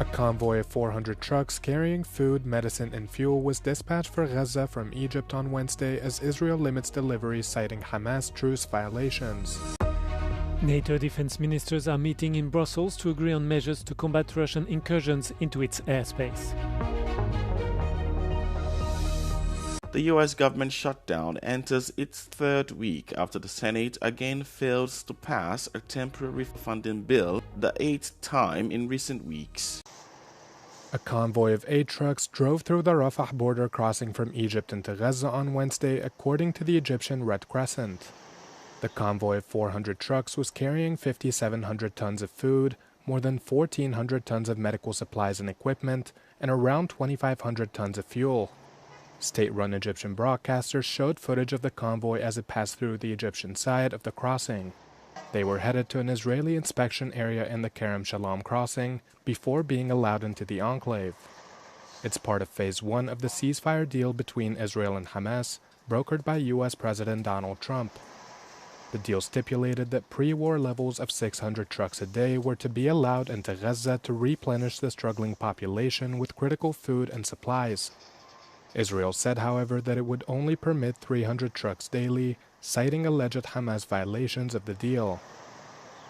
A convoy of 400 trucks carrying food, medicine, and fuel was dispatched for Gaza from Egypt on Wednesday as Israel limits deliveries, citing Hamas truce violations. NATO defense ministers are meeting in Brussels to agree on measures to combat Russian incursions into its airspace. The U.S. government shutdown enters its third week after the Senate again fails to pass a temporary funding bill, the eighth time in recent weeks. A convoy of 8 trucks drove through the Rafah border crossing from Egypt into Gaza on Wednesday, according to the Egyptian Red Crescent. The convoy of 400 trucks was carrying 5,700 tons of food, more than 1,400 tons of medical supplies and equipment, and around 2,500 tons of fuel. State-run Egyptian broadcasters showed footage of the convoy as it passed through the Egyptian side of the crossing. They were headed to an Israeli inspection area in the Kerem Shalom crossing before being allowed into the enclave. It's part of Phase 1 of the ceasefire deal between Israel and Hamas, brokered by U.S. President Donald Trump. The deal stipulated that pre-war levels of 600 trucks a day were to be allowed into Gaza to replenish the struggling population with critical food and supplies. Israel said, however, that it would only permit 300 trucks daily, citing alleged Hamas violations of the deal.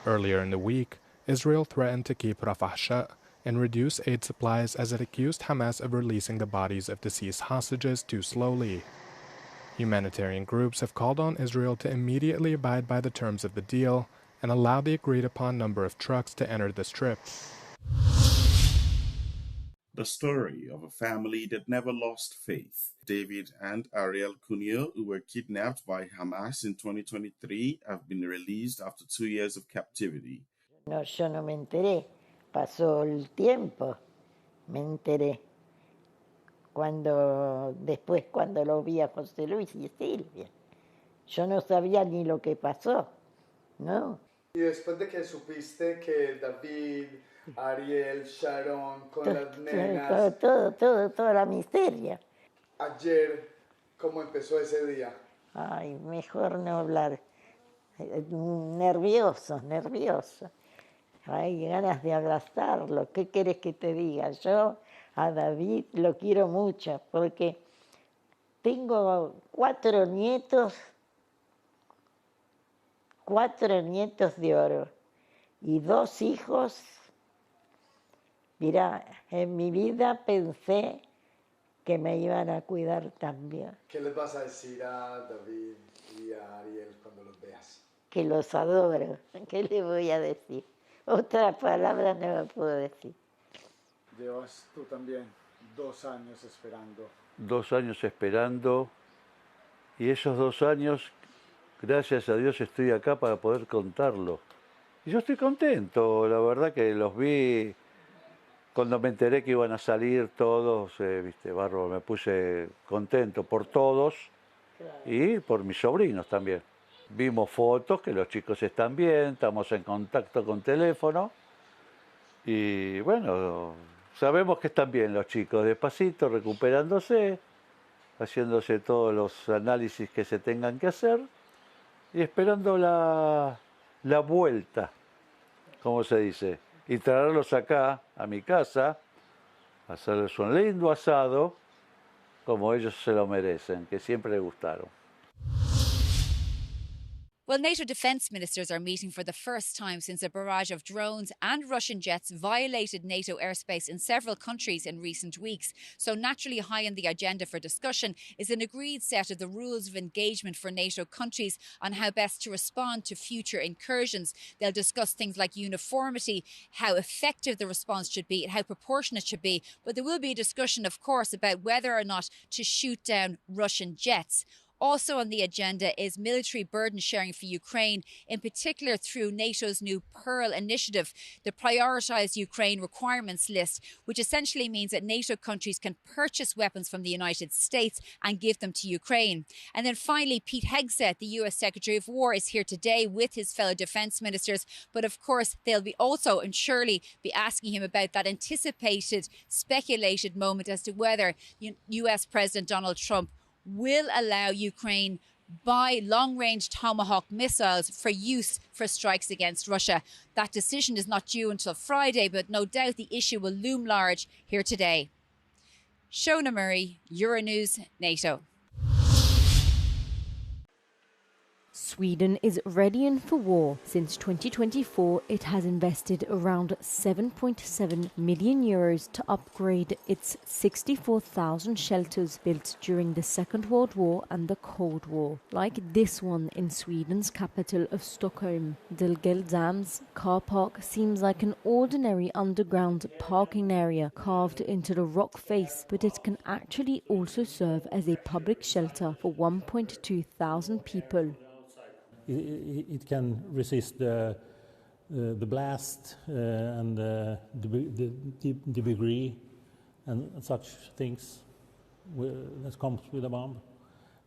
Earlier in the week, Israel threatened to keep Rafah shut and reduce aid supplies as it accused Hamas of releasing the bodies of deceased hostages too slowly. Humanitarian groups have called on Israel to immediately abide by the terms of the deal and allow the agreed-upon number of trucks to enter the strip. The story of a family that never lost faith. David and Ariel Cuneo, who were kidnapped by Hamas in 2023, have been released after 2 years of captivity. No, yo no me enteré. Pasó el tiempo. Me enteré. Después cuando lo vi a José Luis y Silvia. Yo no sabía ni lo que pasó, ¿no? Y después de que supiste que David, Ariel, Sharon, con las nenas... Toda la miseria. Ayer, ¿cómo empezó ese día? Ay, mejor no hablar. Nervioso. Hay ganas de abrazarlo. ¿Qué quieres que te diga? Yo a David lo quiero mucho porque tengo 4 nietos de oro y 2 hijos. Mira, en mi vida pensé que me iban a cuidar también. ¿Qué les vas a decir a David y a Ariel cuando los veas? Que los adoro. ¿Qué les voy a decir? Otra palabra no me puedo decir. Llevas tú también 2 años esperando. 2 años esperando, y esos 2 años, gracias a Dios, estoy acá para poder contarlo. Y yo estoy contento, la verdad que los vi cuando me enteré que iban a salir todos, Barro, me puse contento por todos, claro, y por mis sobrinos también. Vimos fotos que los chicos están bien, estamos en contacto con teléfono y bueno, sabemos que están bien los chicos, despacito, recuperándose, haciéndose todos los análisis que se tengan que hacer y esperando la vuelta, como se dice, y traerlos acá a mi casa, hacerles un lindo asado, como ellos se lo merecen, que siempre les gustaron. Well, NATO defence ministers are meeting for the first time since a barrage of drones and Russian jets violated NATO airspace in several countries in recent weeks. So naturally high on the agenda for discussion is an agreed set of the rules of engagement for NATO countries on how best to respond to future incursions. They'll discuss things like uniformity, how effective the response should be, and how proportionate it should be. But there will be a discussion, of course, about whether or not to shoot down Russian jets. Also on the agenda is military burden sharing for Ukraine, in particular through NATO's new Pearl initiative, the prioritised Ukraine requirements list, which essentially means that NATO countries can purchase weapons from the United States and give them to Ukraine. And then finally, Pete Hegseth, the US Secretary of War, is here today with his fellow defence ministers. But of course, they'll be also and surely be asking him about that anticipated, speculated moment as to whether US President Donald Trump will allow Ukraine buy long-range Tomahawk missiles for use for strikes against Russia. That decision is not due until Friday, but no doubt the issue will loom large here today. Shona Murray, Euronews, NATO. Sweden is readying for war. Since 2024, it has invested around 7.7 million euros to upgrade its 64,000 shelters built during the Second World War and the Cold War, like this one in Sweden's capital of Stockholm. Dilgeldam's car park seems like an ordinary underground parking area carved into the rock face, but it can actually also serve as a public shelter for 1.2 thousand people. It can resist the blast and the debris and such things that comes with a bomb.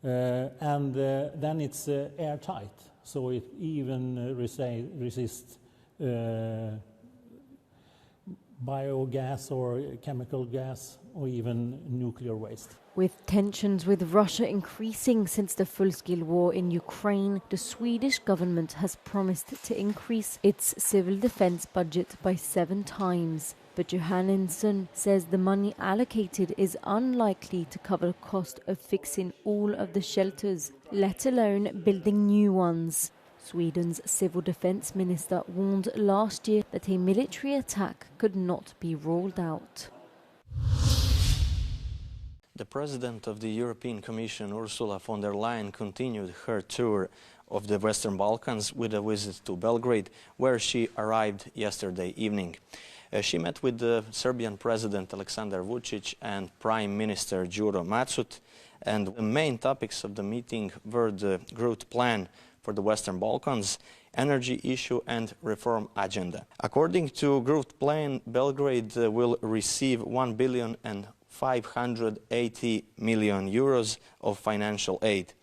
And then it's airtight, so it even resists biogas or chemical gas or even nuclear waste. With tensions with Russia increasing since the full-scale war in Ukraine, the Swedish government has promised to increase its civil defense budget by 7 times. But Johannesson says the money allocated is unlikely to cover the cost of fixing all of the shelters, let alone building new ones. Sweden's civil defense minister warned last year that a military attack could not be ruled out. The President of the European Commission, Ursula von der Leyen, continued her tour of the Western Balkans with a visit to Belgrade, where she arrived yesterday evening. She met with the Serbian President Aleksandar Vučić and Prime Minister Đuro Mačut, and the main topics of the meeting were the growth plan for the Western Balkans, energy issue and reform agenda. According to growth plan, Belgrade will receive 1,580 million euros of financial aid.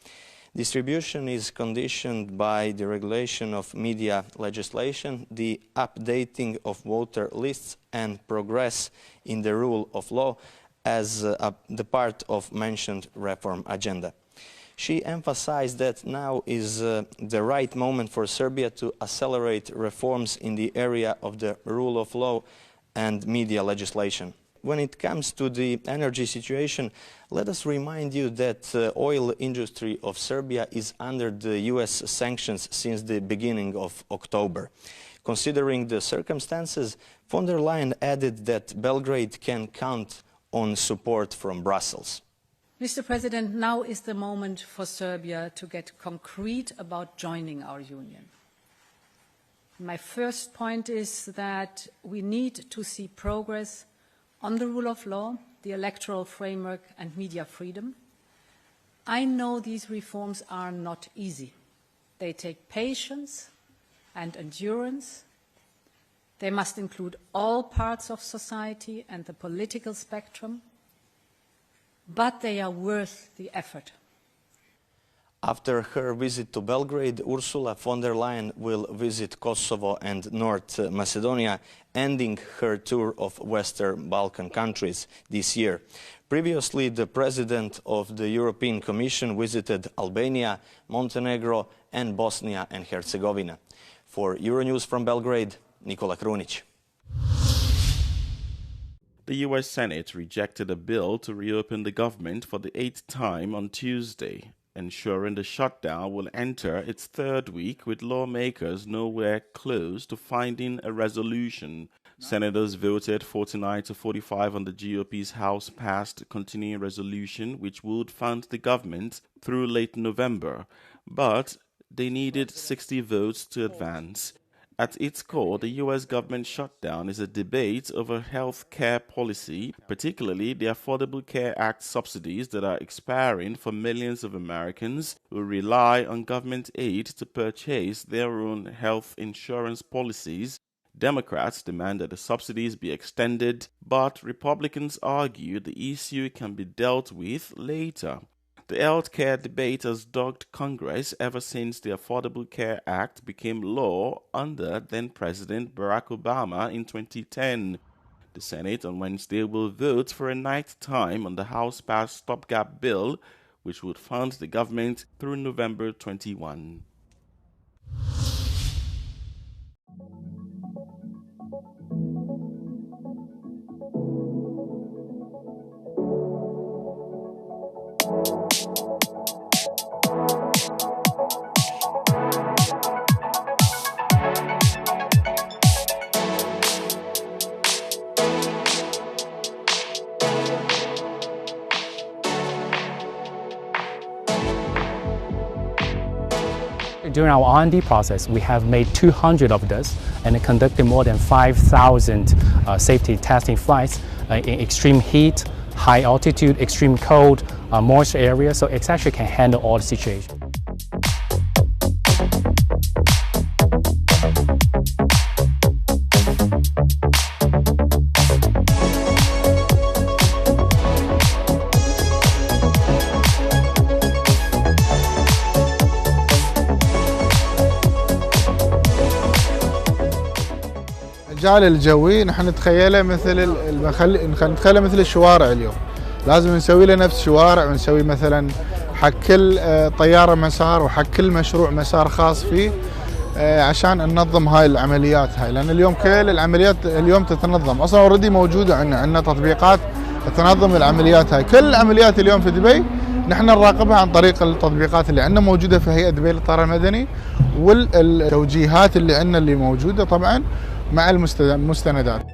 Distribution is conditioned by the regulation of media legislation, the updating of voter lists and progress in the rule of law as the part of mentioned reform agenda. She emphasized that now is the right moment for Serbia to accelerate reforms in the area of the rule of law and media legislation. When it comes to the energy situation, let us remind you that the oil industry of Serbia is under the US sanctions since the beginning of October. Considering the circumstances, von der Leyen added that Belgrade can count on support from Brussels. Mr. President, now is the moment for Serbia to get concrete about joining our union. My first point is that we need to see progress on the rule of law, the electoral framework and media freedom. I know these reforms are not easy. They take patience and endurance. They must include all parts of society and the political spectrum, but they are worth the effort. After her visit to Belgrade, Ursula von der Leyen will visit Kosovo and North Macedonia, ending her tour of Western Balkan countries this year. Previously, the President of the European Commission visited Albania, Montenegro and Bosnia and Herzegovina. For Euronews from Belgrade, Nikola Krunić. The U.S. Senate rejected a bill to reopen the government for the 8th time on Tuesday, ensuring the shutdown will enter its 3rd week with lawmakers nowhere close to finding a resolution. Senators voted 49 to 45 on the GOP's House-passed continuing resolution, which would fund the government through late November, but they needed 60 votes to advance. At its core, the U.S. government shutdown is a debate over health care policy, particularly the Affordable Care Act subsidies that are expiring for millions of Americans who rely on government aid to purchase their own health insurance policies. Democrats demand that the subsidies be extended, but Republicans argue the issue can be dealt with later. The health care debate has dogged Congress ever since the Affordable Care Act became law under then-President Barack Obama in 2010. The Senate on Wednesday will vote for a 9th time on the House-passed stopgap bill, which would fund the government through November 21. During our R&D process, we have made 200 of this and conducted more than 5,000 safety testing flights in extreme heat, high altitude, extreme cold, moist areas, so it actually can handle all the situations. المجال الجوي نحن نتخيله نتخيله مثل الشوارع اليوم، لازم نسوي له نفس الشوارع ونسوي مثلا حق كل طياره مسار وحق كل مشروع مسار خاص فيه عشان ننظم هاي العمليات هاي، لان اليوم كل العمليات اليوم تتنظم اصلا اوريدي موجوده عندنا تطبيقات تنظم العمليات هاي، كل العمليات اليوم في دبي نحن نراقبها عن طريق التطبيقات اللي عندنا موجوده في هيئه دبي للطيران المدني، والتوجيهات اللي عندنا اللي موجوده طبعا مع المستندات.